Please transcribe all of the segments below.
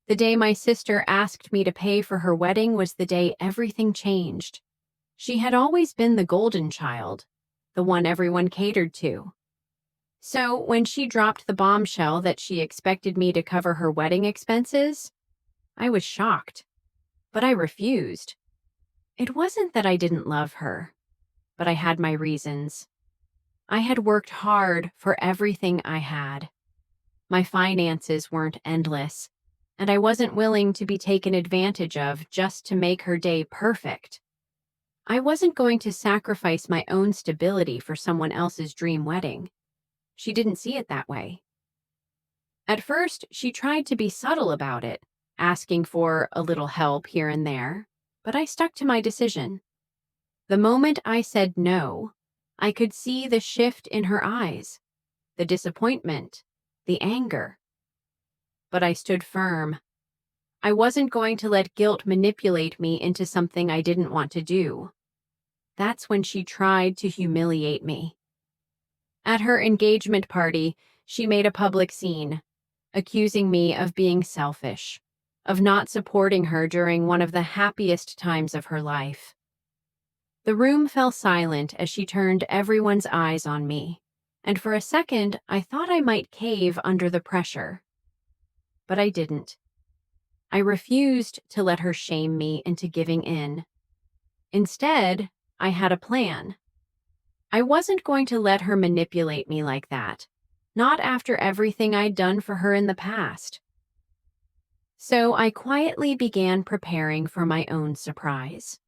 The day my sister asked me to pay for her wedding was the day everything changed. She had always been the golden child, the one everyone catered to. So when she dropped the bombshell that she expected me to cover her wedding expenses, I was shocked, but I refused. It wasn't that I didn't love her, but I had my reasons. I had worked hard for everything I had. My finances weren't endless, and I wasn't willing to be taken advantage of just to make her day perfect. I wasn't going to sacrifice my own stability for someone else's dream wedding. She didn't see it that way. At first, she tried to be subtle about it, asking for a little help here and there, but I stuck to my decision. The moment I said no, I could see the shift in her eyes, the disappointment, the anger. But I stood firm. I wasn't going to let guilt manipulate me into something I didn't want to do. That's when she tried to humiliate me. At her engagement party, she made a public scene, accusing me of being selfish, of not supporting her during one of the happiest times of her life. The room fell silent as she turned everyone's eyes on me, and for a second I thought I might cave under the pressure. But I didn't. I refused to let her shame me into giving in. Instead, I had a plan. I wasn't going to let her manipulate me like that, not after everything I'd done for her in the past. So I quietly began preparing for my own surprise.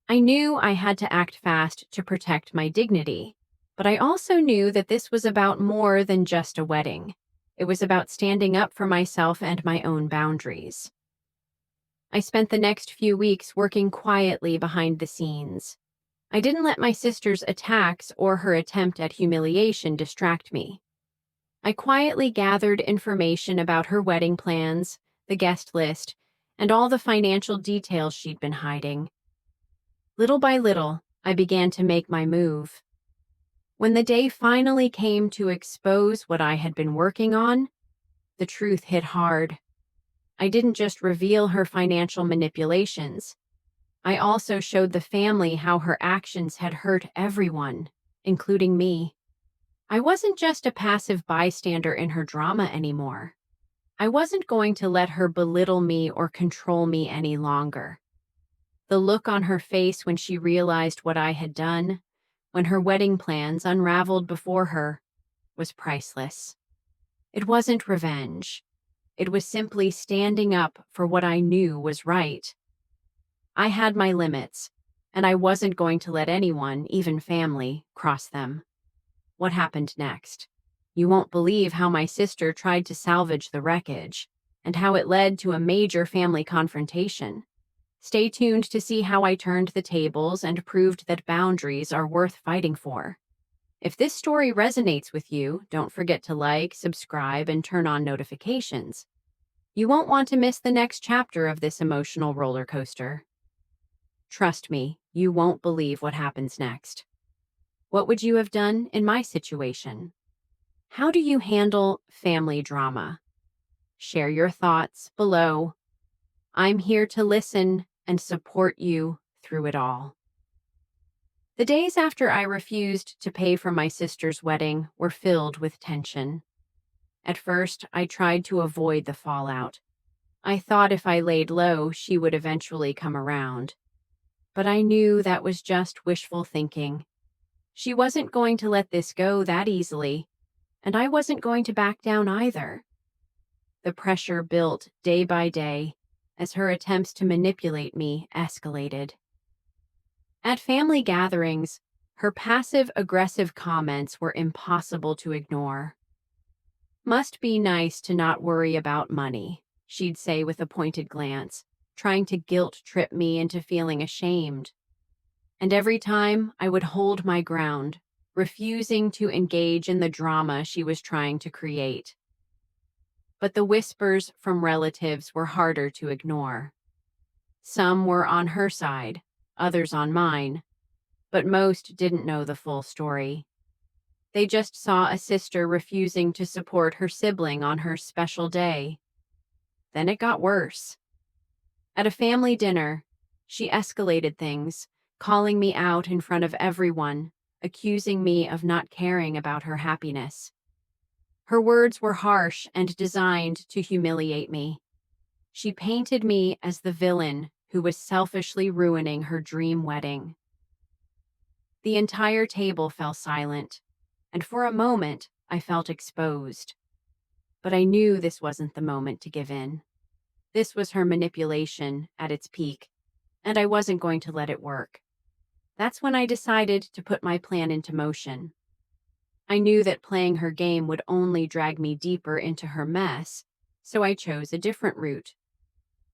I knew I had to act fast to protect my dignity, but I also knew that this was about more than just a wedding. It was about standing up for myself and my own boundaries. I spent the next few weeks working quietly behind the scenes. I didn't let my sister's attacks or her attempt at humiliation distract me. I quietly gathered information about her wedding plans, the guest list, and all the financial details she'd been hiding. Little by little, I began to make my move. When the day finally came to expose what I had been working on, the truth hit hard. I didn't just reveal her financial manipulations. I also showed the family how her actions had hurt everyone, including me. I wasn't just a passive bystander in her drama anymore. I wasn't going to let her belittle me or control me any longer. The look on her face when she realized what I had done, when her wedding plans unraveled before her, was priceless. It wasn't revenge. It was simply standing up for what I knew was right. I had my limits, and I wasn't going to let anyone, even family, cross them. What happened next? You won't believe how my sister tried to salvage the wreckage, and how it led to a major family confrontation. Stay tuned to see how I turned the tables and proved that boundaries are worth fighting for. If this story resonates with you, don't forget to like, subscribe, and turn on notifications. You won't want to miss the next chapter of this emotional roller coaster. Trust me, you won't believe what happens next. What would you have done in my situation? How do you handle family drama? Share your thoughts below. I'm here to listen and support you through it all. The days after I refused to pay for my sister's wedding were filled with tension. At first, I tried to avoid the fallout. I thought if I laid low, she would eventually come around. But I knew that was just wishful thinking. She wasn't going to let this go that easily, and I wasn't going to back down either. The pressure built day by day as her attempts to manipulate me escalated. At family gatherings, her passive-aggressive comments were impossible to ignore. "Must be nice to not worry about money," she'd say with a pointed glance, trying to guilt-trip me into feeling ashamed. And every time I would hold my ground, refusing to engage in the drama she was trying to create. But the whispers from relatives were harder to ignore. Some were on her side, others on mine, but most didn't know the full story. They just saw a sister refusing to support her sibling on her special day. Then it got worse. At a family dinner, she escalated things, calling me out in front of everyone, accusing me of not caring about her happiness. Her words were harsh and designed to humiliate me. She painted me as the villain who was selfishly ruining her dream wedding. The entire table fell silent, and for a moment I felt exposed. But I knew this wasn't the moment to give in. This was her manipulation at its peak, and I wasn't going to let it work. That's when I decided to put my plan into motion. I knew that playing her game would only drag me deeper into her mess, so I chose a different route.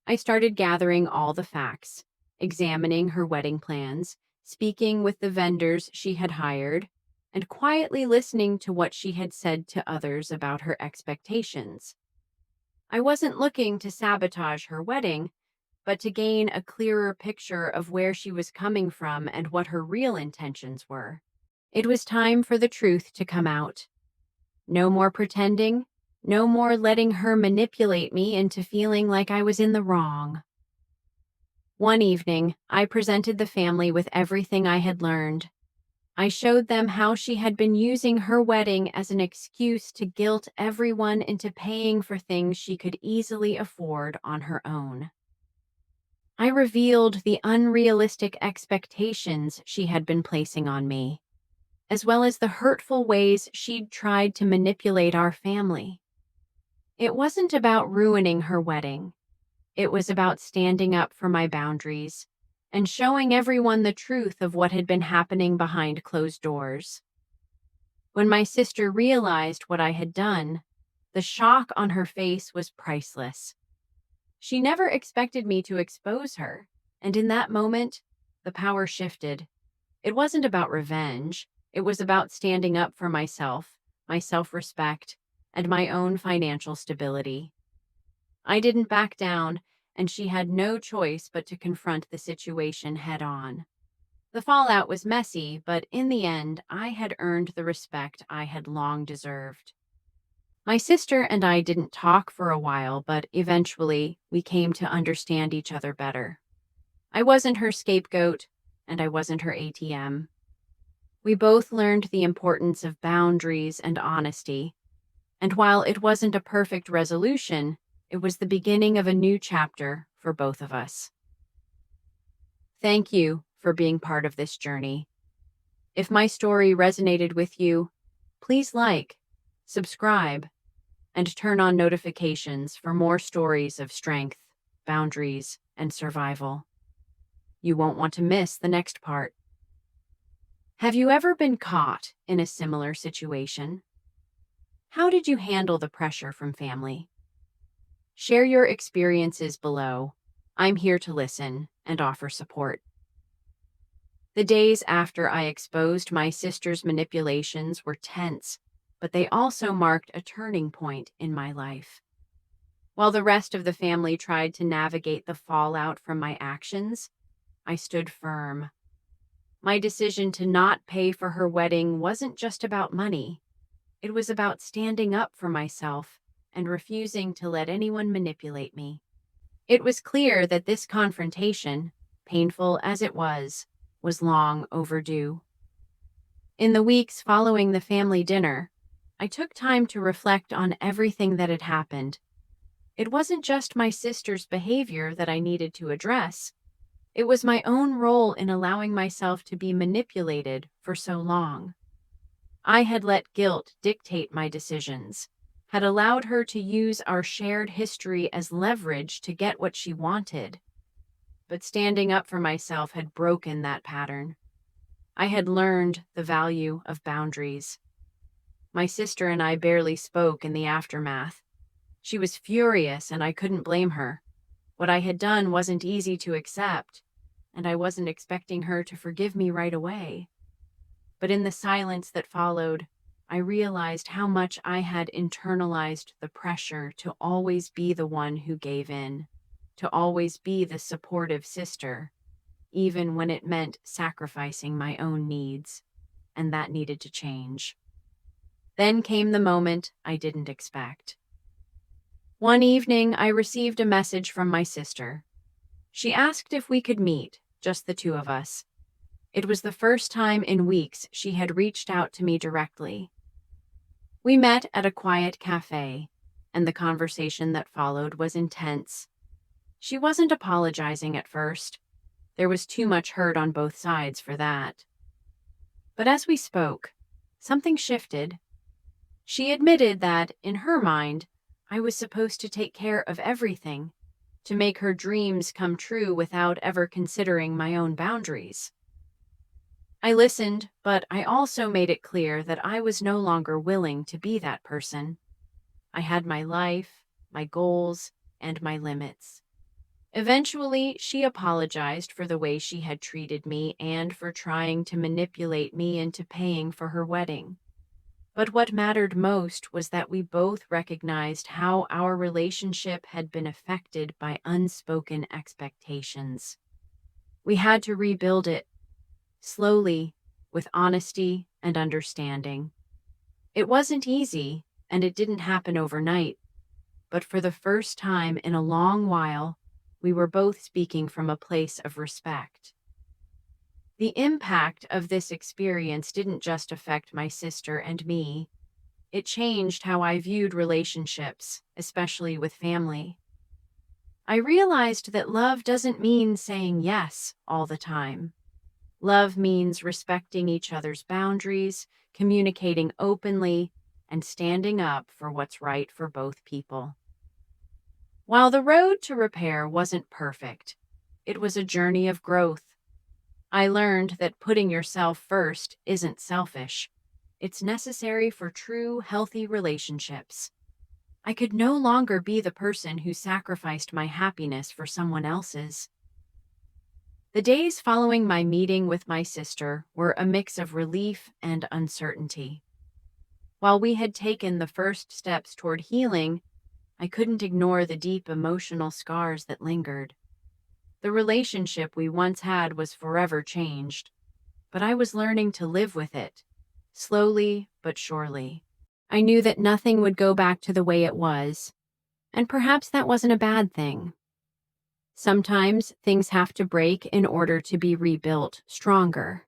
I started gathering all the facts, examining her wedding plans, speaking with the vendors she had hired, and quietly listening to what she had said to others about her expectations. I wasn't looking to sabotage her wedding, but to gain a clearer picture of where she was coming from and what her real intentions were. It was time for the truth to come out. No more pretending, no more letting her manipulate me into feeling like I was in the wrong. One evening, I presented the family with everything I had learned. I showed them how she had been using her wedding as an excuse to guilt everyone into paying for things she could easily afford on her own. I revealed the unrealistic expectations she had been placing on me, as well as the hurtful ways she'd tried to manipulate our family. It wasn't about ruining her wedding. It was about standing up for my boundaries and showing everyone the truth of what had been happening behind closed doors. When my sister realized what I had done, the shock on her face was priceless. She never expected me to expose her, and in that moment, the power shifted. It wasn't about revenge. It was about standing up for myself, my self-respect, and my own financial stability. I didn't back down, and she had no choice but to confront the situation head-on. The fallout was messy, but in the end, I had earned the respect I had long deserved. My sister and I didn't talk for a while, but eventually we came to understand each other better. I wasn't her scapegoat, and I wasn't her ATM. We both learned the importance of boundaries and honesty, and while it wasn't a perfect resolution, it was the beginning of a new chapter for both of us. Thank you for being part of this journey. If my story resonated with you, please like, subscribe, and turn on notifications for more stories of strength, boundaries, and survival. You won't want to miss the next part. Have you ever been caught in a similar situation? How did you handle the pressure from family? Share your experiences below. I'm here to listen and offer support. The days after I exposed my sister's manipulations were tense, but they also marked a turning point in my life. While the rest of the family tried to navigate the fallout from my actions, I stood firm. My decision to not pay for her wedding wasn't just about money. It was about standing up for myself and refusing to let anyone manipulate me. It was clear that this confrontation, painful as it was long overdue. In the weeks following the family dinner, I took time to reflect on everything that had happened. It wasn't just my sister's behavior that I needed to address. It was my own role in allowing myself to be manipulated for so long. I had let guilt dictate my decisions, had allowed her to use our shared history as leverage to get what she wanted. But standing up for myself had broken that pattern. I had learned the value of boundaries. My sister and I barely spoke in the aftermath. She was furious, and I couldn't blame her. What I had done wasn't easy to accept, and I wasn't expecting her to forgive me right away. But in the silence that followed, I realized how much I had internalized the pressure to always be the one who gave in, to always be the supportive sister, even when it meant sacrificing my own needs, and that needed to change. Then came the moment I didn't expect. One evening, I received a message from my sister. She asked if we could meet, just the two of us. It was the first time in weeks she had reached out to me directly. We met at a quiet cafe, and the conversation that followed was intense. She wasn't apologizing at first. There was too much hurt on both sides for that. But as we spoke, something shifted. She admitted that, in her mind, I was supposed to take care of everything, to make her dreams come true without ever considering my own boundaries. I listened, but I also made it clear that I was no longer willing to be that person. I had my life, my goals, and my limits. Eventually, she apologized for the way she had treated me and for trying to manipulate me into paying for her wedding. But what mattered most was that we both recognized how our relationship had been affected by unspoken expectations. We had to rebuild it, slowly, with honesty and understanding. It wasn't easy, and it didn't happen overnight, but for the first time in a long while, we were both speaking from a place of respect. The impact of this experience didn't just affect my sister and me. It changed how I viewed relationships, especially with family. I realized that love doesn't mean saying yes all the time. Love means respecting each other's boundaries, communicating openly, and standing up for what's right for both people. While the road to repair wasn't perfect, it was a journey of growth. I learned that putting yourself first isn't selfish. It's necessary for true, healthy relationships. I could no longer be the person who sacrificed my happiness for someone else's. The days following my meeting with my sister were a mix of relief and uncertainty. While we had taken the first steps toward healing, I couldn't ignore the deep emotional scars that lingered. The relationship we once had was forever changed, but I was learning to live with it, slowly but surely. I knew that nothing would go back to the way it was, and perhaps that wasn't a bad thing. Sometimes things have to break in order to be rebuilt stronger.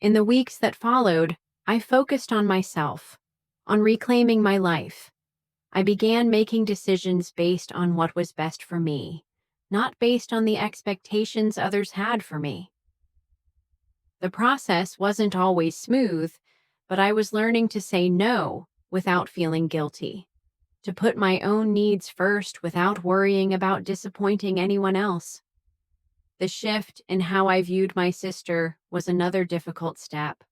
In the weeks that followed, I focused on myself, on reclaiming my life. I began making decisions based on what was best for me, not based on the expectations others had for me. The process wasn't always smooth, but I was learning to say no without feeling guilty, to put my own needs first without worrying about disappointing anyone else. The shift in how I viewed my sister was another difficult step.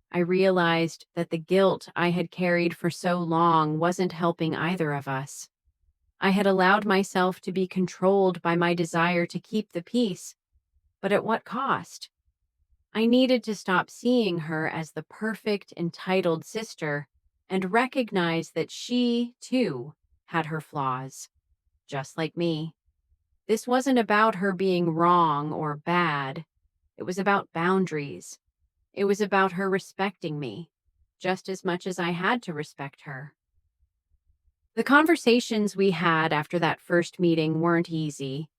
I realized that the guilt I had carried for so long wasn't helping either of us. I had allowed myself to be controlled by my desire to keep the peace, but at what cost? I needed to stop seeing her as the perfect, entitled sister and recognize that she, too, had her flaws, just like me. This wasn't about her being wrong or bad. It was about boundaries. It was about her respecting me, just as much as I had to respect her. The conversations we had after that first meeting weren't easy.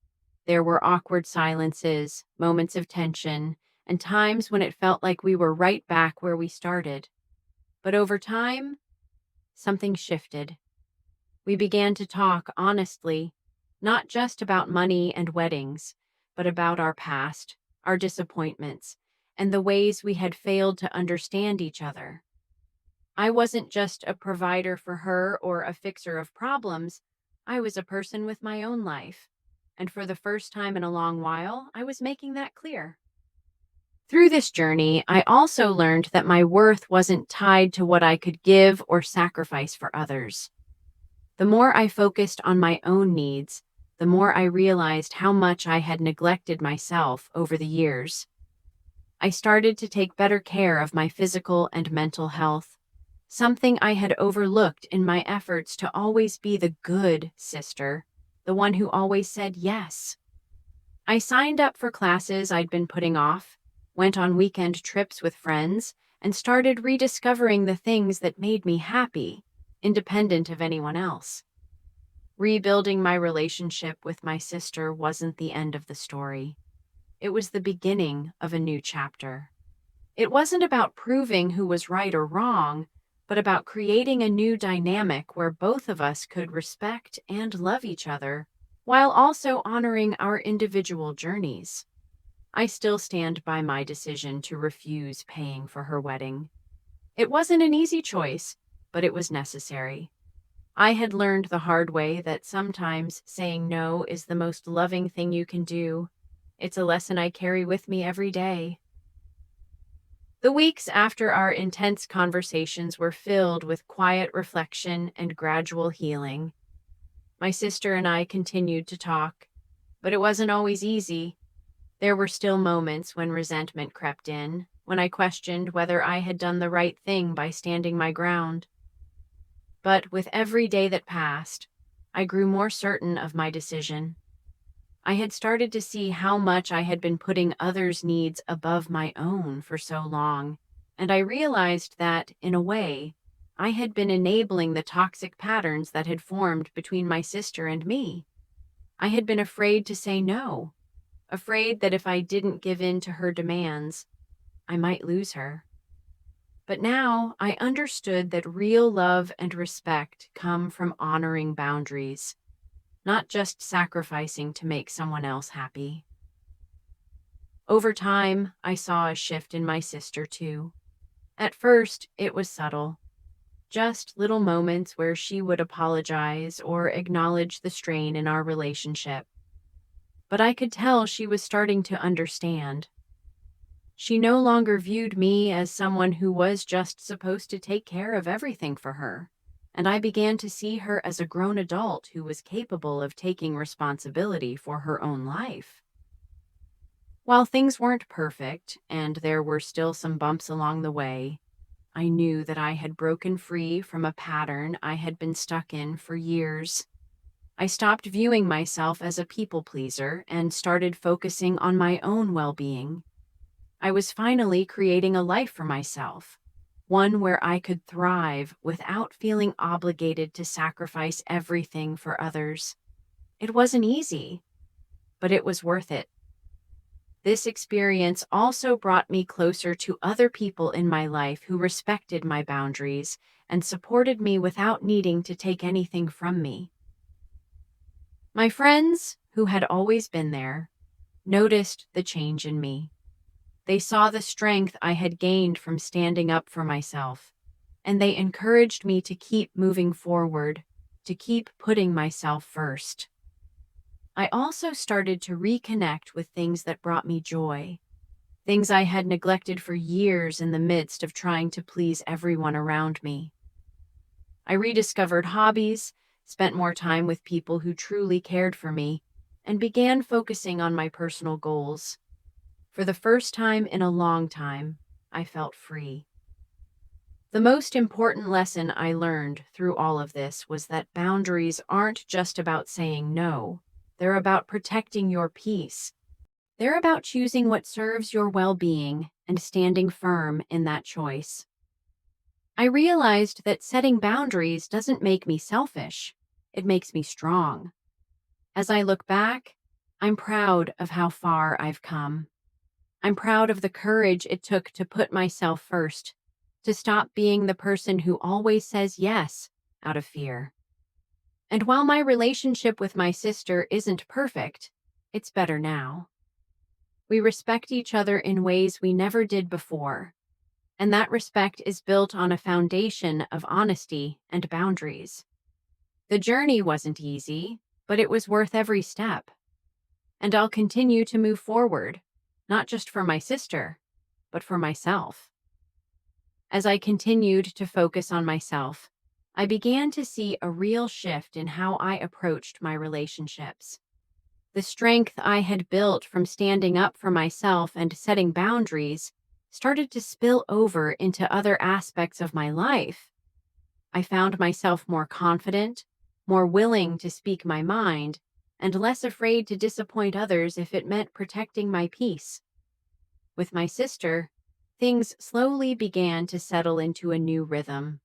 There were awkward silences, moments of tension, and times when it felt like we were right back where we started. But over time, something shifted. We began to talk honestly, not just about money and weddings, but about our past, our disappointments, and the ways we had failed to understand each other. I wasn't just a provider for her or a fixer of problems. I was a person with my own life. And for the first time in a long while, I was making that clear. Through this journey, I also learned that my worth wasn't tied to what I could give or sacrifice for others. The more I focused on my own needs, the more I realized how much I had neglected myself over the years. I started to take better care of my physical and mental health, something I had overlooked in my efforts to always be the good sister, the one who always said yes. I signed up for classes I'd been putting off, went on weekend trips with friends, and started rediscovering the things that made me happy, independent of anyone else. Rebuilding my relationship with my sister wasn't the end of the story. It was the beginning of a new chapter. It wasn't about proving who was right or wrong, but about creating a new dynamic where both of us could respect and love each other, while also honoring our individual journeys. I still stand by my decision to refuse paying for her wedding. It wasn't an easy choice, but it was necessary. I had learned the hard way that sometimes saying no is the most loving thing you can do. It's a lesson I carry with me every day. The weeks after our intense conversations were filled with quiet reflection and gradual healing. My sister and I continued to talk, but it wasn't always easy. There were still moments when resentment crept in, when I questioned whether I had done the right thing by standing my ground. But with every day that passed, I grew more certain of my decision. I had started to see how much I had been putting others' needs above my own for so long, and I realized that, in a way, I had been enabling the toxic patterns that had formed between my sister and me. I had been afraid to say no, afraid that if I didn't give in to her demands, I might lose her. But now I understood that real love and respect come from honoring boundaries, not just sacrificing to make someone else happy. Over time, I saw a shift in my sister too. At first, it was subtle, just little moments where she would apologize or acknowledge the strain in our relationship. But I could tell she was starting to understand. She no longer viewed me as someone who was just supposed to take care of everything for her, and I began to see her as a grown adult who was capable of taking responsibility for her own life. While things weren't perfect, and there were still some bumps along the way, I knew that I had broken free from a pattern I had been stuck in for years. I stopped viewing myself as a people pleaser and started focusing on my own well-being. I was finally creating a life for myself, one where I could thrive without feeling obligated to sacrifice everything for others. It wasn't easy, but it was worth it. This experience also brought me closer to other people in my life who respected my boundaries and supported me without needing to take anything from me. My friends, who had always been there, noticed the change in me. They saw the strength I had gained from standing up for myself, and they encouraged me to keep moving forward, to keep putting myself first. I also started to reconnect with things that brought me joy, things I had neglected for years in the midst of trying to please everyone around me. I rediscovered hobbies, spent more time with people who truly cared for me, and began focusing on my personal goals. For the first time in a long time, I felt free. The most important lesson I learned through all of this was that boundaries aren't just about saying no. They're about protecting your peace. They're about choosing what serves your well-being and standing firm in that choice. I realized that setting boundaries doesn't make me selfish. It makes me strong. As I look back, I'm proud of how far I've come. I'm proud of the courage it took to put myself first, to stop being the person who always says yes out of fear. And while my relationship with my sister isn't perfect, it's better now. We respect each other in ways we never did before, and that respect is built on a foundation of honesty and boundaries. The journey wasn't easy, but it was worth every step. And I'll continue to move forward, not just for my sister, but for myself. As I continued to focus on myself, I began to see a real shift in how I approached my relationships. The strength I had built from standing up for myself and setting boundaries started to spill over into other aspects of my life. I found myself more confident, more willing to speak my mind, and less afraid to disappoint others if it meant protecting my peace. With my sister, things slowly began to settle into a new rhythm.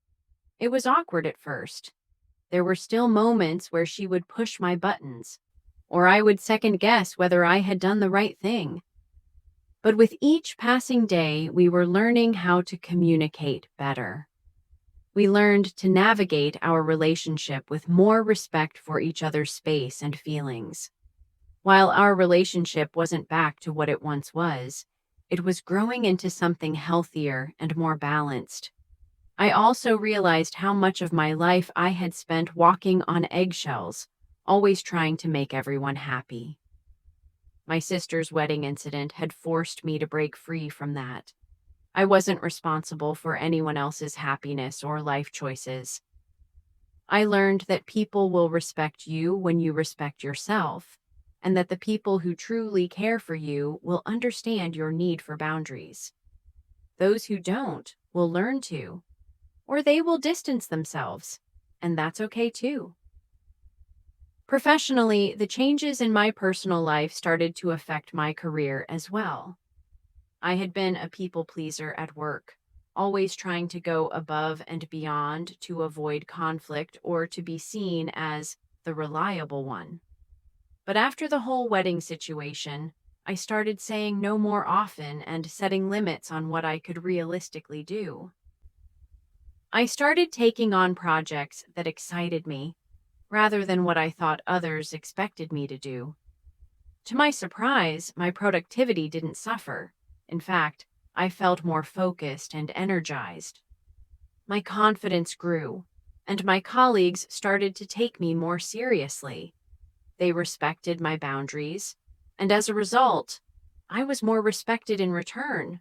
It was awkward at first. there were still moments where she would push my buttons, or I would second guess whether I had done the right thing. But with each passing day, we were learning how to communicate better. We learned to navigate our relationship with more respect for each other's space and feelings. While our relationship wasn't back to what it once was, it was growing into something healthier and more balanced. I also realized how much of my life I had spent walking on eggshells, always trying to make everyone happy. My sister's wedding incident had forced me to break free from that. I wasn't responsible for anyone else's happiness or life choices. I learned that people will respect you when you respect yourself, and that the people who truly care for you will understand your need for boundaries. Those who don't will learn to, or they will distance themselves, and that's okay too. Professionally, the changes in my personal life started to affect my career as well. I had been a people pleaser at work, always trying to go above and beyond to avoid conflict or to be seen as the reliable one. But after the whole wedding situation, I started saying no more often and setting limits on what I could realistically do. I started taking on projects that excited me, rather than what I thought others expected me to do. To my surprise, my productivity didn't suffer. In fact, I felt more focused and energized. My confidence grew, and my colleagues started to take me more seriously. They respected my boundaries, and as a result, I was more respected in return.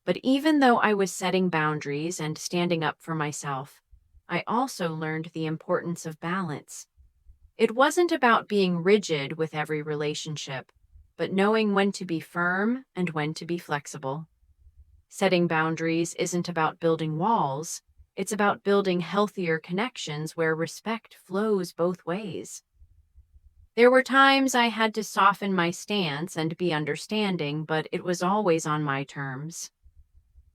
But even though I was setting boundaries and standing up for myself, I also learned the importance of balance. It wasn't about being rigid with every relationship, but knowing when to be firm and when to be flexible. Setting boundaries isn't about building walls, it's about building healthier connections where respect flows both ways. There were times I had to soften my stance and be understanding, but it was always on my terms.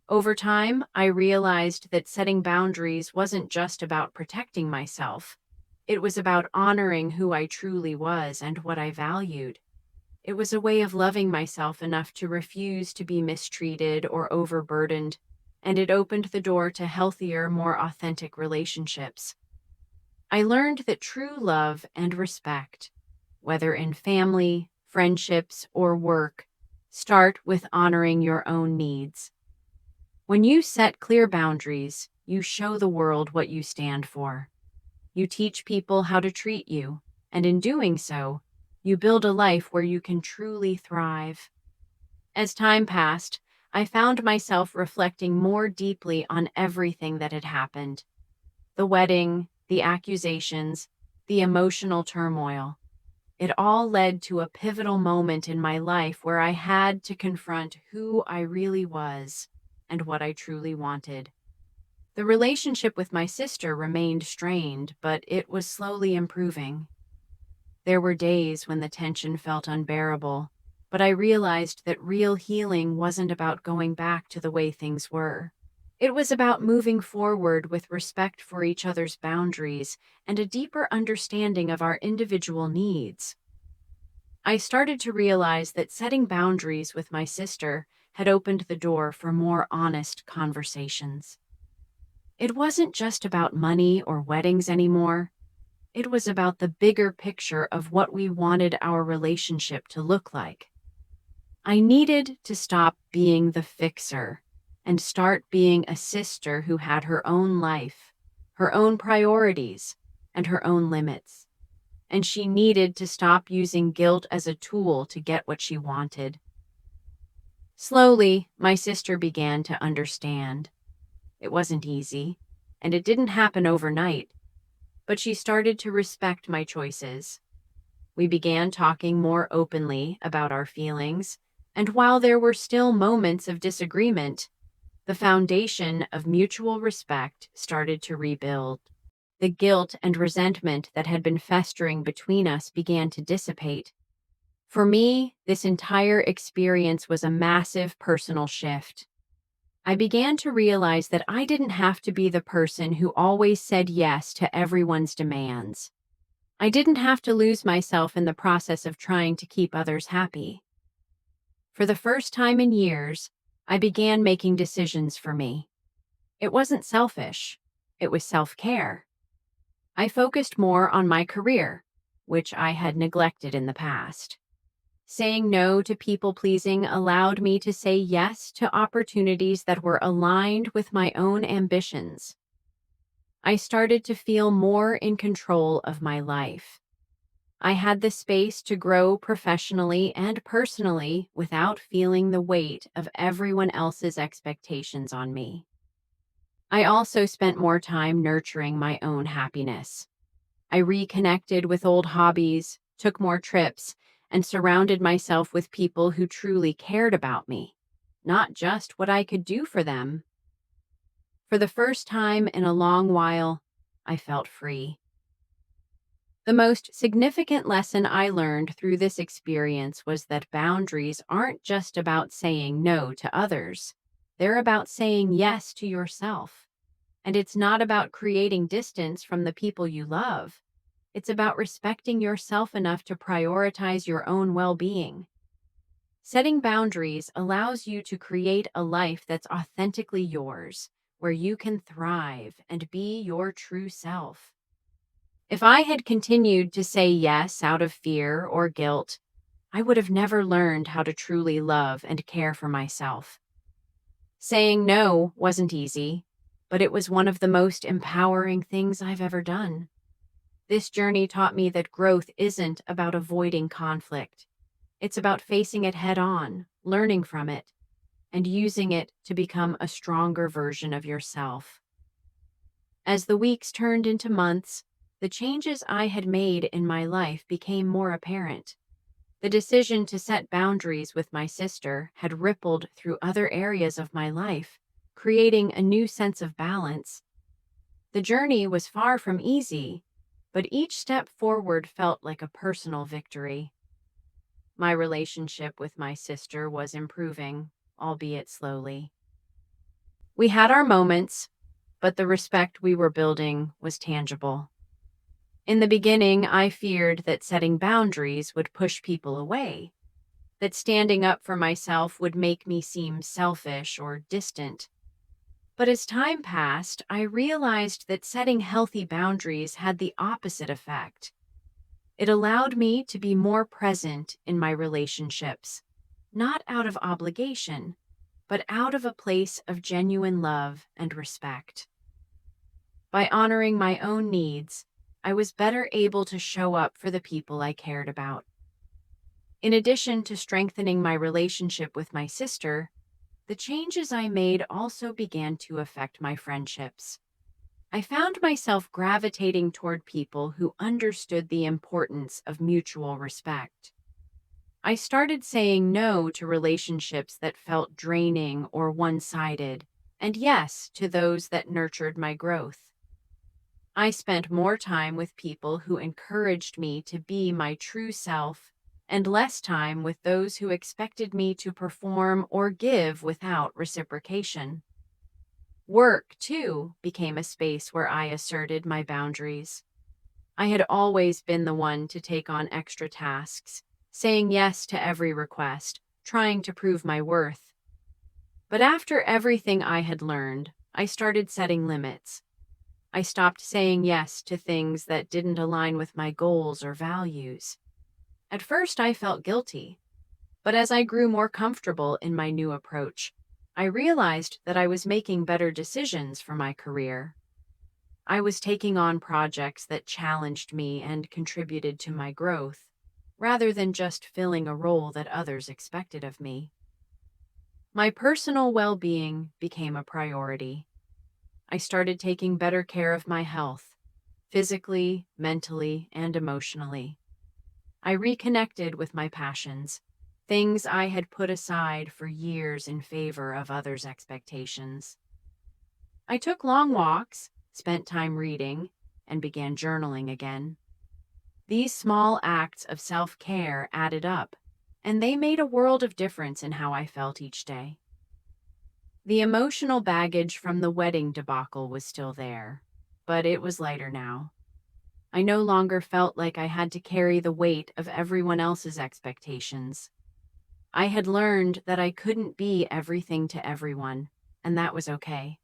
Over time, I realized that setting boundaries wasn't just about protecting myself. It was about honoring who I truly was and what I valued. It was a way of loving myself enough to refuse to be mistreated or overburdened, and it opened the door to healthier, more authentic relationships. I learned that true love and respect, whether in family, friendships, or work, start with honoring your own needs. When you set clear boundaries, you show the world what you stand for. You teach people how to treat you, and in doing so, you build a life where you can truly thrive. As time passed, I found myself reflecting more deeply on everything that had happened. The wedding, the accusations, the emotional turmoil. It all led to a pivotal moment in my life where I had to confront who I really was and what I truly wanted. The relationship with my sister remained strained, but it was slowly improving. There were days when the tension felt unbearable, but I realized that real healing wasn't about going back to the way things were. It was about moving forward with respect for each other's boundaries and a deeper understanding of our individual needs. I started to realize that setting boundaries with my sister had opened the door for more honest conversations. It wasn't just about money or weddings anymore. It was about the bigger picture of what we wanted our relationship to look like. I needed to stop being the fixer and start being a sister who had her own life, her own priorities, and her own limits. And she needed to stop using guilt as a tool to get what she wanted. Slowly, my sister began to understand. It wasn't easy, and it didn't happen overnight, but she started to respect my choices. We began talking more openly about our feelings, and while there were still moments of disagreement, the foundation of mutual respect started to rebuild. The guilt and resentment that had been festering between us began to dissipate. For me, this entire experience was a massive personal shift. I began to realize that I didn't have to be the person who always said yes to everyone's demands. I didn't have to lose myself in the process of trying to keep others happy. For the first time in years, I began making decisions for me. It wasn't selfish, it was self-care. I focused more on my career, which I had neglected in the past. Saying no to people-pleasing allowed me to say yes to opportunities that were aligned with my own ambitions. I started to feel more in control of my life. I had the space to grow professionally and personally without feeling the weight of everyone else's expectations on me. I also spent more time nurturing my own happiness. I reconnected with old hobbies, took more trips, and surrounded myself with people who truly cared about me, not just what I could do for them. For the first time in a long while, I felt free. The most significant lesson I learned through this experience was that boundaries aren't just about saying no to others. They're about saying yes to yourself. And it's not about creating distance from the people you love. It's about respecting yourself enough to prioritize your own well-being. Setting boundaries allows you to create a life that's authentically yours, where you can thrive and be your true self. If I had continued to say yes out of fear or guilt, I would have never learned how to truly love and care for myself. Saying no wasn't easy, but it was one of the most empowering things I've ever done. This journey taught me that growth isn't about avoiding conflict. It's about facing it head on, learning from it, and using it to become a stronger version of yourself. As the weeks turned into months, the changes I had made in my life became more apparent. The decision to set boundaries with my sister had rippled through other areas of my life, creating a new sense of balance. The journey was far from easy, but each step forward felt like a personal victory. My relationship with my sister was improving, albeit slowly. We had our moments, but the respect we were building was tangible. In the beginning, I feared that setting boundaries would push people away, that standing up for myself would make me seem selfish or distant. But as time passed, I realized that setting healthy boundaries had the opposite effect. It allowed me to be more present in my relationships, not out of obligation, but out of a place of genuine love and respect. By honoring my own needs, I was better able to show up for the people I cared about. In addition to strengthening my relationship with my sister, the changes I made also began to affect my friendships. I found myself gravitating toward people who understood the importance of mutual respect. I started saying no to relationships that felt draining or one-sided, and yes to those that nurtured my growth. I spent more time with people who encouraged me to be my true self and less time with those who expected me to perform or give without reciprocation. Work, too, became a space where I asserted my boundaries. I had always been the one to take on extra tasks, saying yes to every request, trying to prove my worth. But after everything I had learned, I started setting limits. I stopped saying yes to things that didn't align with my goals or values. At first, I felt guilty, but as I grew more comfortable in my new approach, I realized that I was making better decisions for my career. I was taking on projects that challenged me and contributed to my growth, rather than just filling a role that others expected of me. My personal well-being became a priority. I started taking better care of my health, physically, mentally, and emotionally. I reconnected with my passions, things I had put aside for years in favor of others' expectations. I took long walks, spent time reading, and began journaling again. These small acts of self-care added up, and they made a world of difference in how I felt each day. The emotional baggage from the wedding debacle was still there, but it was lighter now. I no longer felt like I had to carry the weight of everyone else's expectations. I had learned that I couldn't be everything to everyone, and that was okay.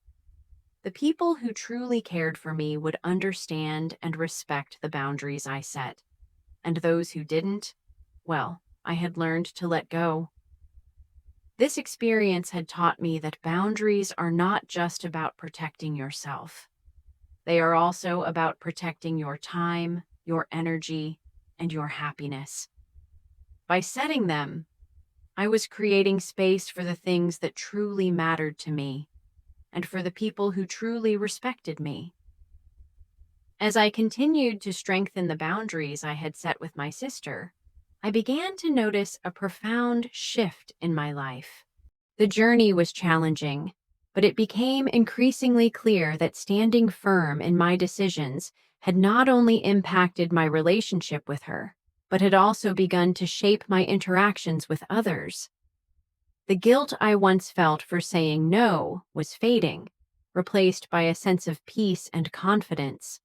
The people who truly cared for me would understand and respect the boundaries I set, and those who didn't, well, I had learned to let go. This experience had taught me that boundaries are not just about protecting yourself. They are also about protecting your time, your energy, and your happiness. By setting them, I was creating space for the things that truly mattered to me and for the people who truly respected me. As I continued to strengthen the boundaries I had set with my sister, I began to notice a profound shift in my life. The journey was challenging, but it became increasingly clear that standing firm in my decisions had not only impacted my relationship with her, but had also begun to shape my interactions with others. The guilt I once felt for saying no was fading, replaced by a sense of peace and confidence.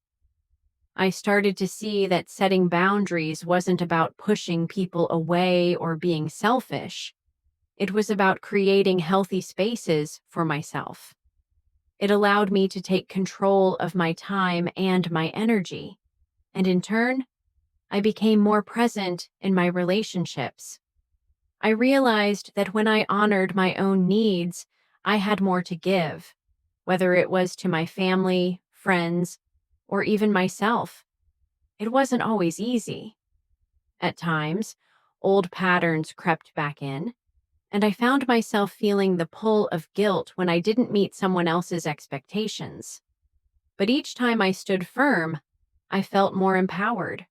I started to see that setting boundaries wasn't about pushing people away or being selfish. It was about creating healthy spaces for myself. It allowed me to take control of my time and my energy, and in turn, I became more present in my relationships. I realized that when I honored my own needs, I had more to give, whether it was to my family, friends, or even myself. It wasn't always easy. At times, old patterns crept back in, and I found myself feeling the pull of guilt when I didn't meet someone else's expectations. But each time I stood firm, I felt more empowered.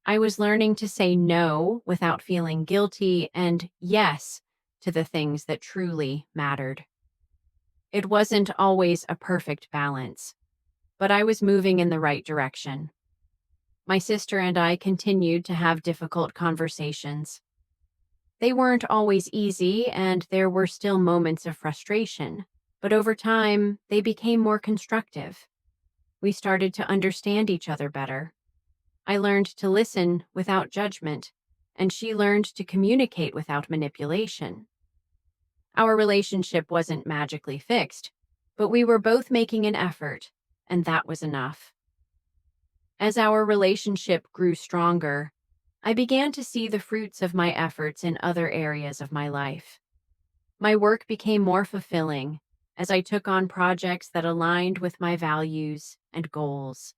I was learning to say no without feeling guilty and yes to the things that truly mattered. It wasn't always a perfect balance, but I was moving in the right direction. My sister and I continued to have difficult conversations. They weren't always easy, and there were still moments of frustration, but over time, they became more constructive. We started to understand each other better. I learned to listen without judgment, and she learned to communicate without manipulation. Our relationship wasn't magically fixed, but we were both making an effort, and that was enough. As our relationship grew stronger, I began to see the fruits of my efforts in other areas of my life. My work became more fulfilling as I took on projects that aligned with my values and goals.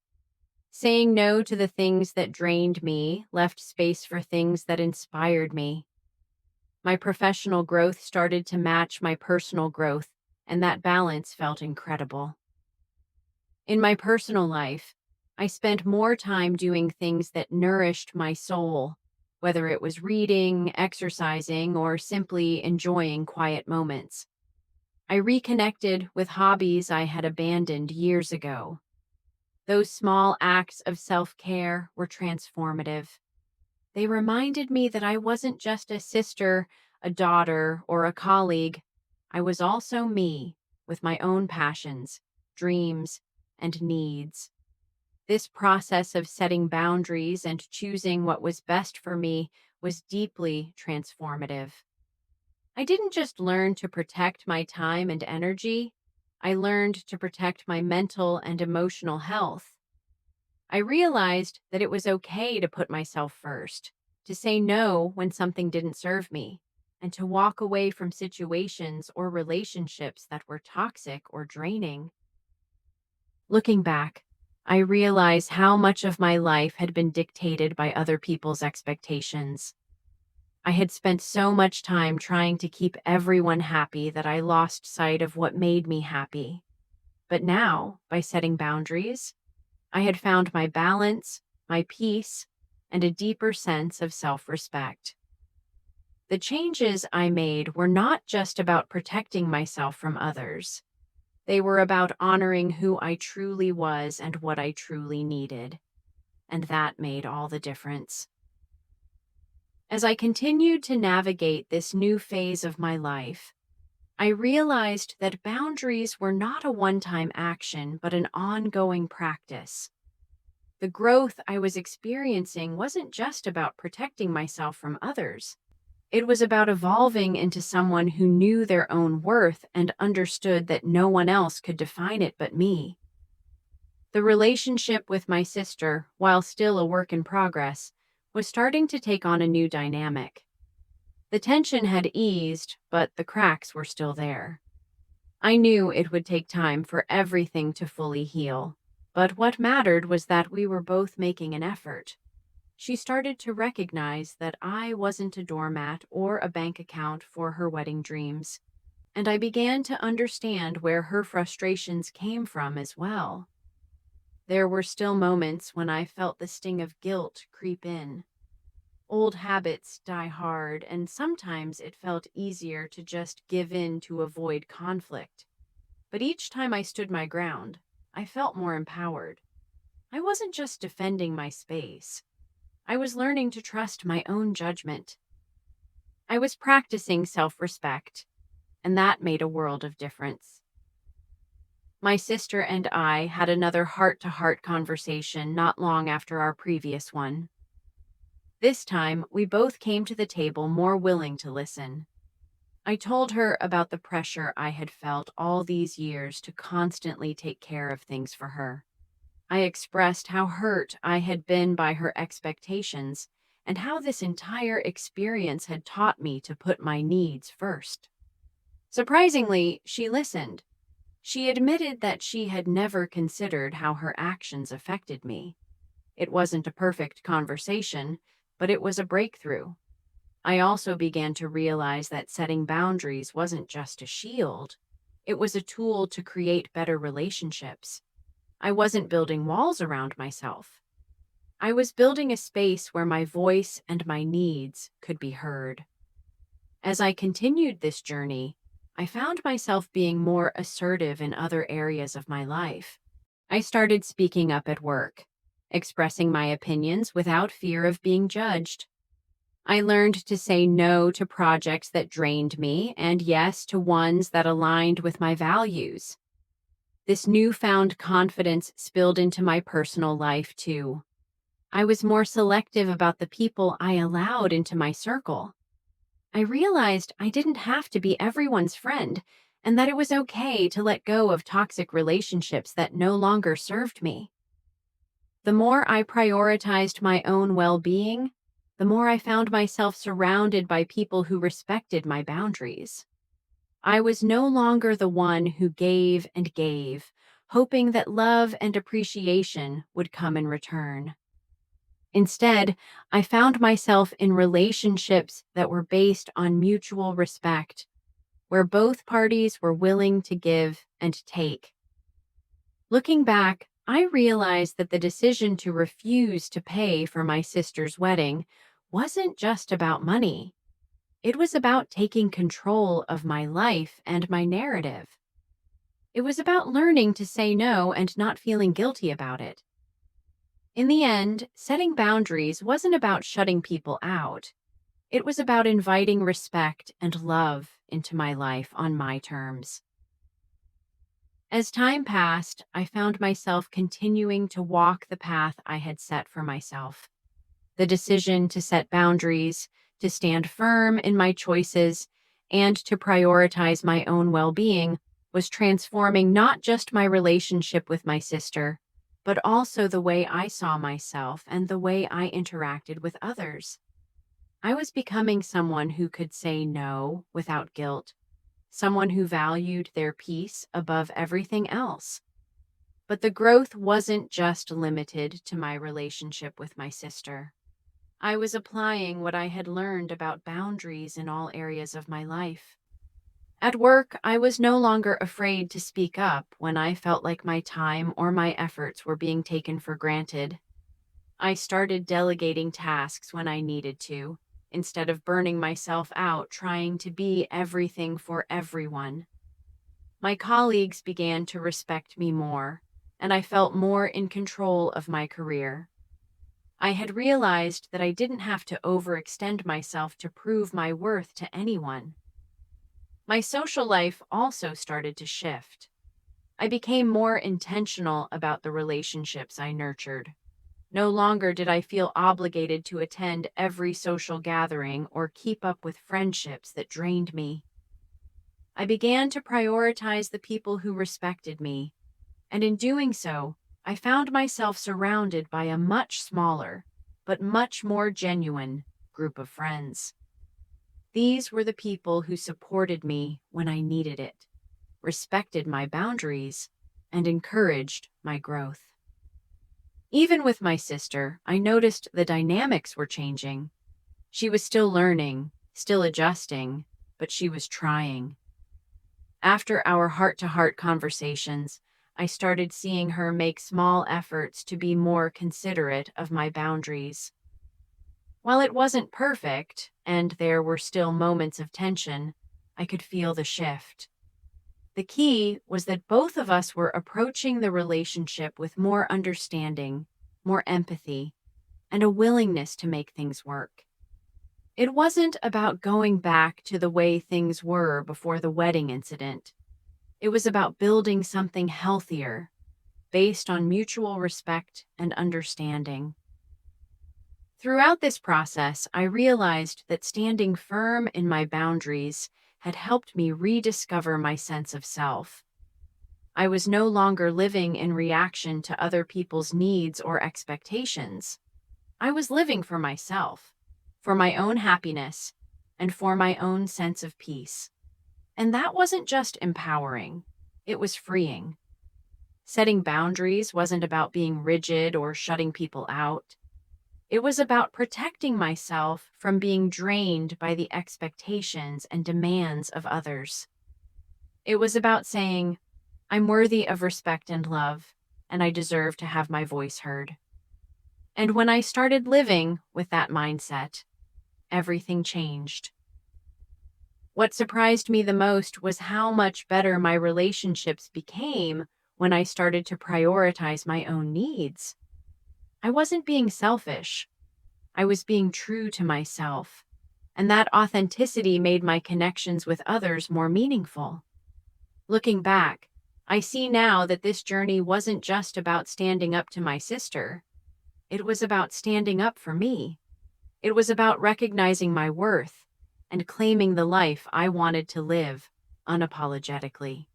Saying no to the things that drained me left space for things that inspired me. My professional growth started to match my personal growth, and that balance felt incredible. In my personal life, I spent more time doing things that nourished my soul, whether it was reading, exercising, or simply enjoying quiet moments. I reconnected with hobbies I had abandoned years ago. Those small acts of self-care were transformative. They reminded me that I wasn't just a sister, a daughter, or a colleague. I was also me, with my own passions, dreams, and needs. This process of setting boundaries and choosing what was best for me was deeply transformative. I didn't just learn to protect my time and energy, I learned to protect my mental and emotional health. I realized that it was okay to put myself first, to say no when something didn't serve me, and to walk away from situations or relationships that were toxic or draining. Looking back, I realize how much of my life had been dictated by other people's expectations. I had spent so much time trying to keep everyone happy that I lost sight of what made me happy. But now, by setting boundaries, I had found my balance, my peace, and a deeper sense of self-respect. The changes I made were not just about protecting myself from others. They were about honoring who I truly was and what I truly needed. And that made all the difference. As I continued to navigate this new phase of my life, I realized that boundaries were not a one-time action, but an ongoing practice. The growth I was experiencing wasn't just about protecting myself from others. It was about evolving into someone who knew their own worth and understood that no one else could define it but me. The relationship with my sister, while still a work in progress, was starting to take on a new dynamic. The tension had eased, but the cracks were still there. I knew it would take time for everything to fully heal, but what mattered was that we were both making an effort. She started to recognize that I wasn't a doormat or a bank account for her wedding dreams, and I began to understand where her frustrations came from as well. There were still moments when I felt the sting of guilt creep in. Old habits die hard, and sometimes it felt easier to just give in to avoid conflict. But each time I stood my ground, I felt more empowered. I wasn't just defending my space. I was learning to trust my own judgment. I was practicing self-respect, and that made a world of difference. My sister and I had another heart-to-heart conversation not long after our previous one. This time, we both came to the table more willing to listen. I told her about the pressure I had felt all these years to constantly take care of things for her. I expressed how hurt I had been by her expectations and how this entire experience had taught me to put my needs first. Surprisingly, she listened. She admitted that she had never considered how her actions affected me. It wasn't a perfect conversation, but it was a breakthrough. I also began to realize that setting boundaries wasn't just a shield. It was a tool to create better relationships. I wasn't building walls around myself. I was building a space where my voice and my needs could be heard. As I continued this journey, I found myself being more assertive in other areas of my life. I started speaking up at work, expressing my opinions without fear of being judged. I learned to say no to projects that drained me and yes to ones that aligned with my values. This newfound confidence spilled into my personal life too. I was more selective about the people I allowed into my circle. I realized I didn't have to be everyone's friend and that it was okay to let go of toxic relationships that no longer served me. The more I prioritized my own well-being, the more I found myself surrounded by people who respected my boundaries. I was no longer the one who gave and gave, hoping that love and appreciation would come in return. Instead, I found myself in relationships that were based on mutual respect, where both parties were willing to give and take. Looking back, I realized that the decision to refuse to pay for my sister's wedding wasn't just about money. It was about taking control of my life and my narrative. It was about learning to say no and not feeling guilty about it. In the end, setting boundaries wasn't about shutting people out. It was about inviting respect and love into my life on my terms. As time passed, I found myself continuing to walk the path I had set for myself. The decision to set boundaries, to stand firm in my choices, and to prioritize my own well-being was transforming not just my relationship with my sister, but also the way I saw myself and the way I interacted with others. I was becoming someone who could say no without guilt, someone who valued their peace above everything else. But the growth wasn't just limited to my relationship with my sister. I was applying what I had learned about boundaries in all areas of my life. At work, I was no longer afraid to speak up when I felt like my time or my efforts were being taken for granted. I started delegating tasks when I needed to, instead of burning myself out trying to be everything for everyone. My colleagues began to respect me more, and I felt more in control of my career. I had realized that I didn't have to overextend myself to prove my worth to anyone. My social life also started to shift. I became more intentional about the relationships I nurtured. No longer did I feel obligated to attend every social gathering or keep up with friendships that drained me. I began to prioritize the people who respected me, and in doing so, I found myself surrounded by a much smaller, but much more genuine group of friends. These were the people who supported me when I needed it, respected my boundaries, and encouraged my growth. Even with my sister, I noticed the dynamics were changing. She was still learning, still adjusting, but she was trying. After our heart-to-heart conversations, I started seeing her make small efforts to be more considerate of my boundaries. While it wasn't perfect, and there were still moments of tension, I could feel the shift. The key was that both of us were approaching the relationship with more understanding, more empathy, and a willingness to make things work. It wasn't about going back to the way things were before the wedding incident. It was about building something healthier, based on mutual respect and understanding. Throughout this process, I realized that standing firm in my boundaries had helped me rediscover my sense of self. I was no longer living in reaction to other people's needs or expectations. I was living for myself, for my own happiness, and for my own sense of peace. And that wasn't just empowering, it was freeing. Setting boundaries wasn't about being rigid or shutting people out. It was about protecting myself from being drained by the expectations and demands of others. It was about saying, I'm worthy of respect and love, and I deserve to have my voice heard. And when I started living with that mindset, everything changed. What surprised me the most was how much better my relationships became when I started to prioritize my own needs. I wasn't being selfish. I was being true to myself, and that authenticity made my connections with others more meaningful. Looking back, I see now that this journey wasn't just about standing up to my sister. It was about standing up for me. It was about recognizing my worth and claiming the life I wanted to live unapologetically.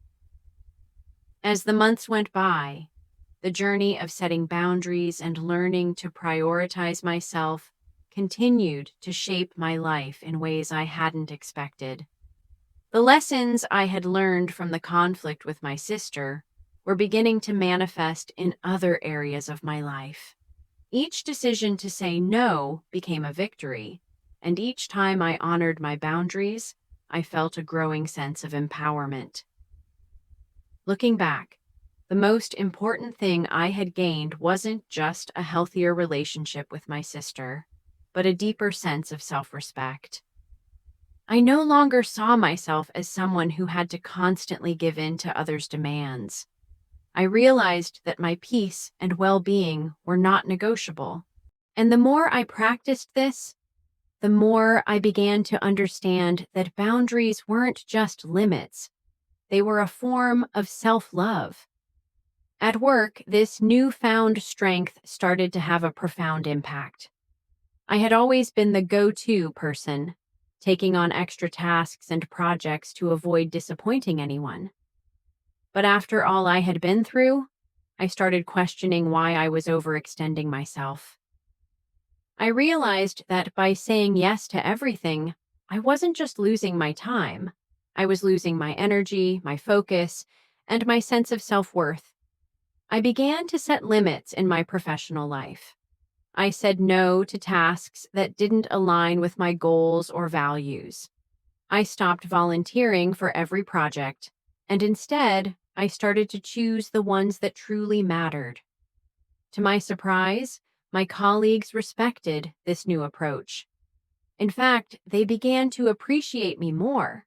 As the months went by, the journey of setting boundaries and learning to prioritize myself continued to shape my life in ways I hadn't expected. The lessons I had learned from the conflict with my sister were beginning to manifest in other areas of my life. Each decision to say no became a victory, and each time I honored my boundaries, I felt a growing sense of empowerment. Looking back, the most important thing I had gained wasn't just a healthier relationship with my sister, but a deeper sense of self-respect. I no longer saw myself as someone who had to constantly give in to others' demands. I realized that my peace and well-being were not negotiable. And the more I practiced this, the more I began to understand that boundaries weren't just limits. They were a form of self-love. At work, this newfound strength started to have a profound impact. I had always been the go-to person, taking on extra tasks and projects to avoid disappointing anyone. But after all I had been through, I started questioning why I was overextending myself. I realized that by saying yes to everything, I wasn't just losing my time. I was losing my energy, my focus, and my sense of self-worth. I began to set limits in my professional life. I said no to tasks that didn't align with my goals or values. I stopped volunteering for every project, and instead, I started to choose the ones that truly mattered. To my surprise, my colleagues respected this new approach. In fact, they began to appreciate me more.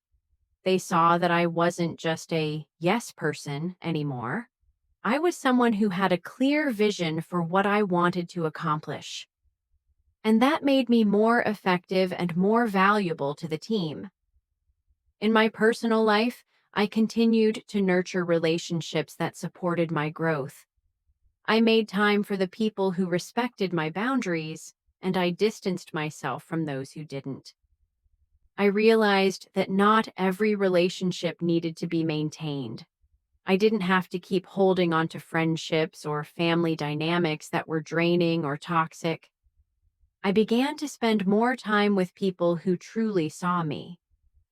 They saw that I wasn't just a yes person anymore. I was someone who had a clear vision for what I wanted to accomplish. And that made me more effective and more valuable to the team. In my personal life, I continued to nurture relationships that supported my growth. I made time for the people who respected my boundaries, and I distanced myself from those who didn't. I realized that not every relationship needed to be maintained. I didn't have to keep holding on to friendships or family dynamics that were draining or toxic. I began to spend more time with people who truly saw me,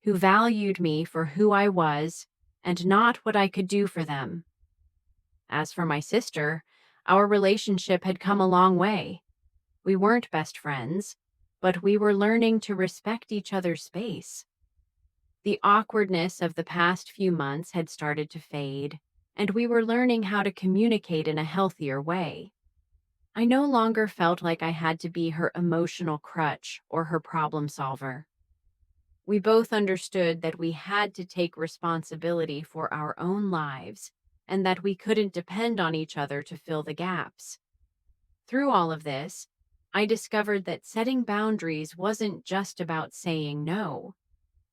who valued me for who I was and not what I could do for them. As for my sister, our relationship had come a long way. We weren't best friends, but we were learning to respect each other's space. The awkwardness of the past few months had started to fade, and we were learning how to communicate in a healthier way. I no longer felt like I had to be her emotional crutch or her problem solver. We both understood that we had to take responsibility for our own lives and that we couldn't depend on each other to fill the gaps. Through all of this, I discovered that setting boundaries wasn't just about saying no.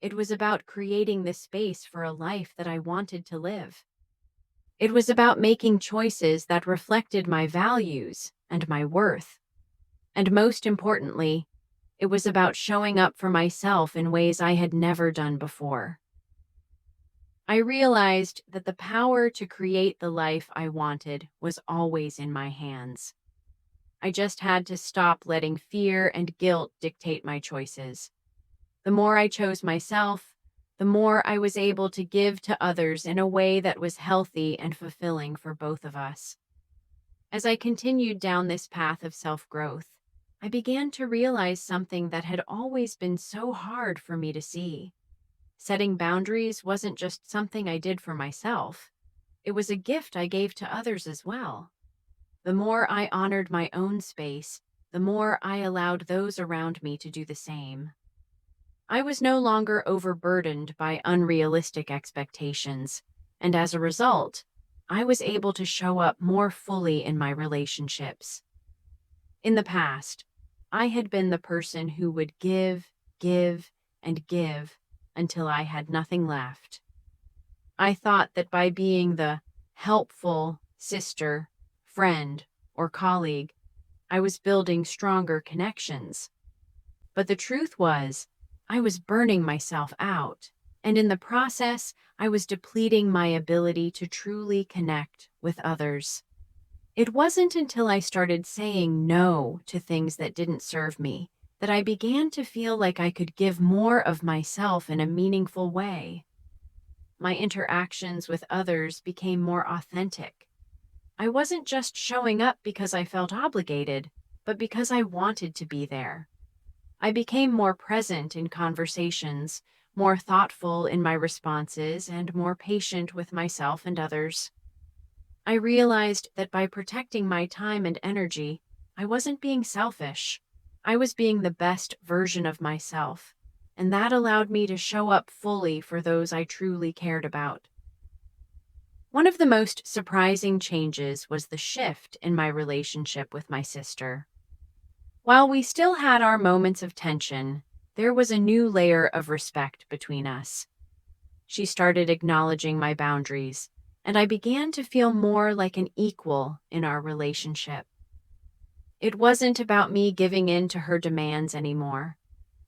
It was about creating the space for a life that I wanted to live. It was about making choices that reflected my values and my worth. And most importantly, it was about showing up for myself in ways I had never done before. I realized that the power to create the life I wanted was always in my hands. I just had to stop letting fear and guilt dictate my choices. The more I chose myself, the more I was able to give to others in a way that was healthy and fulfilling for both of us. As I continued down this path of self-growth, I began to realize something that had always been so hard for me to see. Setting boundaries wasn't just something I did for myself. It was a gift I gave to others as well. The more I honored my own space, the more I allowed those around me to do the same. I was no longer overburdened by unrealistic expectations, and as a result, I was able to show up more fully in my relationships. In the past, I had been the person who would give, and give until I had nothing left. I thought that by being the helpful sister, friend, or colleague, I was building stronger connections. But the truth was, I was burning myself out, and in the process, I was depleting my ability to truly connect with others. It wasn't until I started saying no to things that didn't serve me that I began to feel like I could give more of myself in a meaningful way. My interactions with others became more authentic. I wasn't just showing up because I felt obligated, but because I wanted to be there. I became more present in conversations, more thoughtful in my responses, and more patient with myself and others. I realized that by protecting my time and energy, I wasn't being selfish. I was being the best version of myself, and that allowed me to show up fully for those I truly cared about. One of the most surprising changes was the shift in my relationship with my sister. While we still had our moments of tension, there was a new layer of respect between us. She started acknowledging my boundaries, and I began to feel more like an equal in our relationship. It wasn't about me giving in to her demands anymore.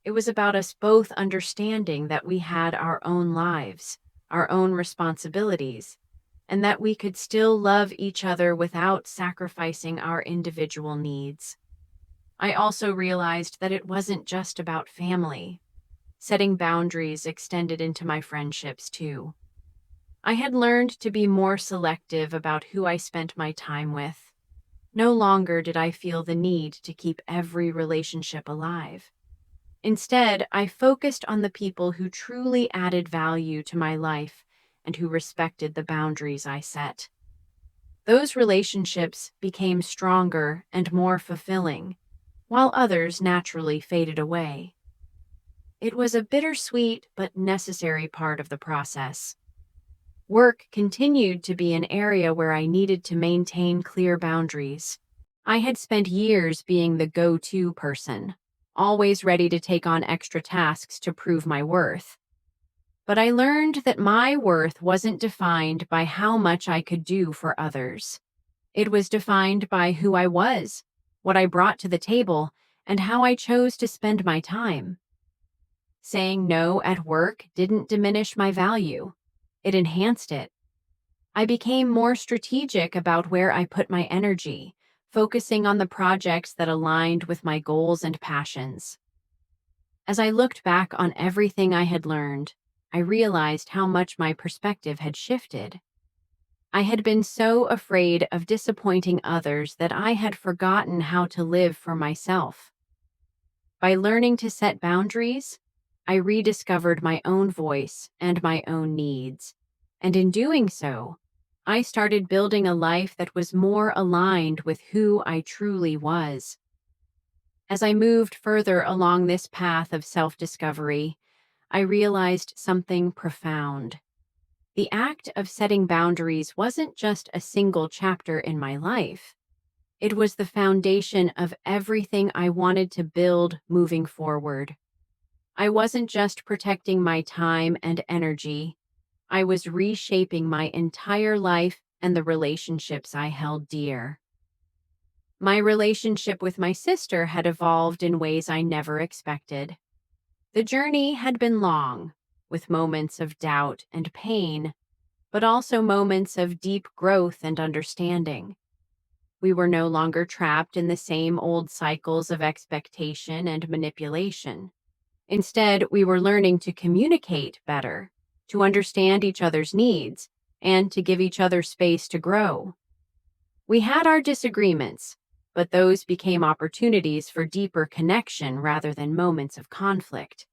It was about us both understanding that we had our own lives, our own responsibilities, and that we could still love each other without sacrificing our individual needs. I also realized that it wasn't just about family. Setting boundaries extended into my friendships too. I had learned to be more selective about who I spent my time with. No longer did I feel the need to keep every relationship alive. Instead, I focused on the people who truly added value to my life and who respected the boundaries I set. Those relationships became stronger and more fulfilling, while others naturally faded away. It was a bittersweet but necessary part of the process. Work continued to be an area where I needed to maintain clear boundaries. I had spent years being the go-to person, always ready to take on extra tasks to prove my worth. But I learned that my worth wasn't defined by how much I could do for others. It was defined by who I was, what I brought to the table, and how I chose to spend my time. Saying no at work didn't diminish my value. It enhanced it. I became more strategic about where I put my energy, focusing on the projects that aligned with my goals and passions. As I looked back on everything I had learned, I realized how much my perspective had shifted. I had been so afraid of disappointing others that I had forgotten how to live for myself. By learning to set boundaries, I rediscovered my own voice and my own needs. And in doing so, I started building a life that was more aligned with who I truly was. As I moved further along this path of self-discovery, I realized something profound. The act of setting boundaries wasn't just a single chapter in my life. It was the foundation of everything I wanted to build moving forward. I wasn't just protecting my time and energy. I was reshaping my entire life and the relationships I held dear. My relationship with my sister had evolved in ways I never expected. The journey had been long, with moments of doubt and pain, but also moments of deep growth and understanding. We were no longer trapped in the same old cycles of expectation and manipulation. Instead, we were learning to communicate better, to understand each other's needs, and to give each other space to grow. We had our disagreements, but those became opportunities for deeper connection rather than moments of conflict.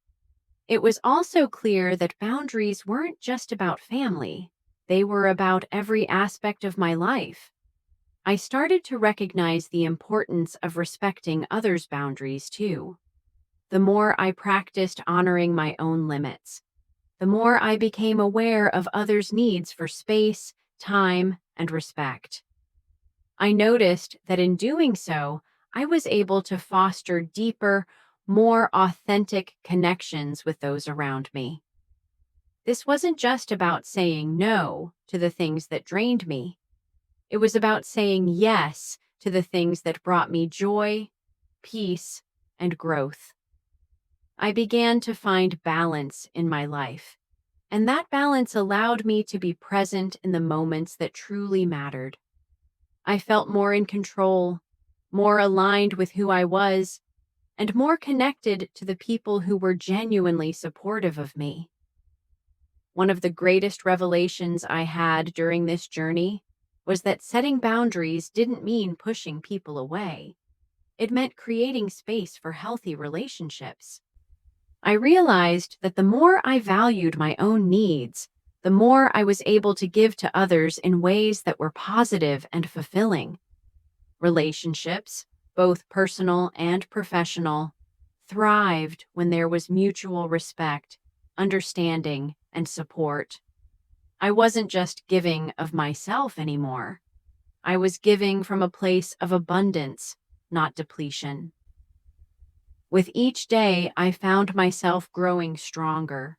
It was also clear that boundaries weren't just about family. They were about every aspect of my life. I started to recognize the importance of respecting others' boundaries too. The more I practiced honoring my own limits, the more I became aware of others' needs for space, time, and respect. I noticed that in doing so, I was able to foster deeper, more authentic connections with those around me. This wasn't just about saying no to the things that drained me. It was about saying yes to the things that brought me joy, peace, and growth. I began to find balance in my life, and that balance allowed me to be present in the moments that truly mattered. I felt more in control, more aligned with who I was, and more connected to the people who were genuinely supportive of me. One of the greatest revelations I had during this journey was that setting boundaries didn't mean pushing people away. It meant creating space for healthy relationships. I realized that the more I valued my own needs, the more I was able to give to others in ways that were positive and fulfilling. Relationships, both personal and professional, thrived when there was mutual respect, understanding, and support. I wasn't just giving of myself anymore. I was giving from a place of abundance, not depletion. With each day, I found myself growing stronger.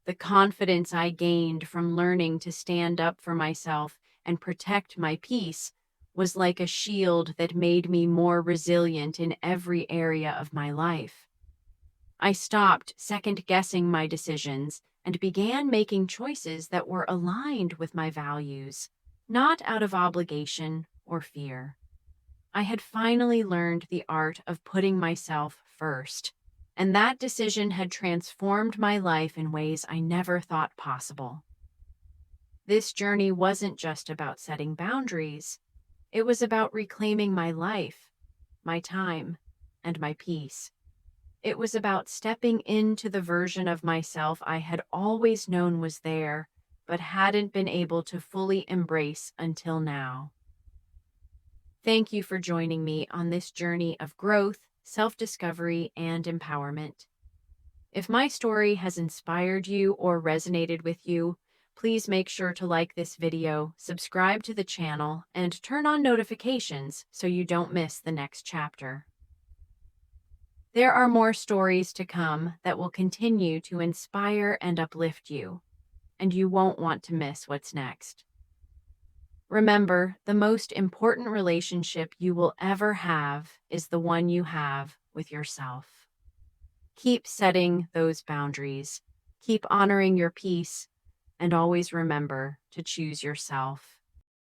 The confidence I gained from learning to stand up for myself and protect my peace was like a shield that made me more resilient in every area of my life. I stopped second-guessing my decisions and began making choices that were aligned with my values, not out of obligation or fear. I had finally learned the art of putting myself first, and that decision had transformed my life in ways I never thought possible. This journey wasn't just about setting boundaries. It was about reclaiming my life, my time, and my peace. It was about stepping into the version of myself I had always known was there, but hadn't been able to fully embrace until now. Thank you for joining me on this journey of growth, self-discovery, and empowerment. If my story has inspired you or resonated with you, please make sure to like this video, subscribe to the channel, and turn on notifications so you don't miss the next chapter. There are more stories to come that will continue to inspire and uplift you, and you won't want to miss what's next. Remember, the most important relationship you will ever have is the one you have with yourself. Keep setting those boundaries, keep honoring your peace, and always remember to choose yourself.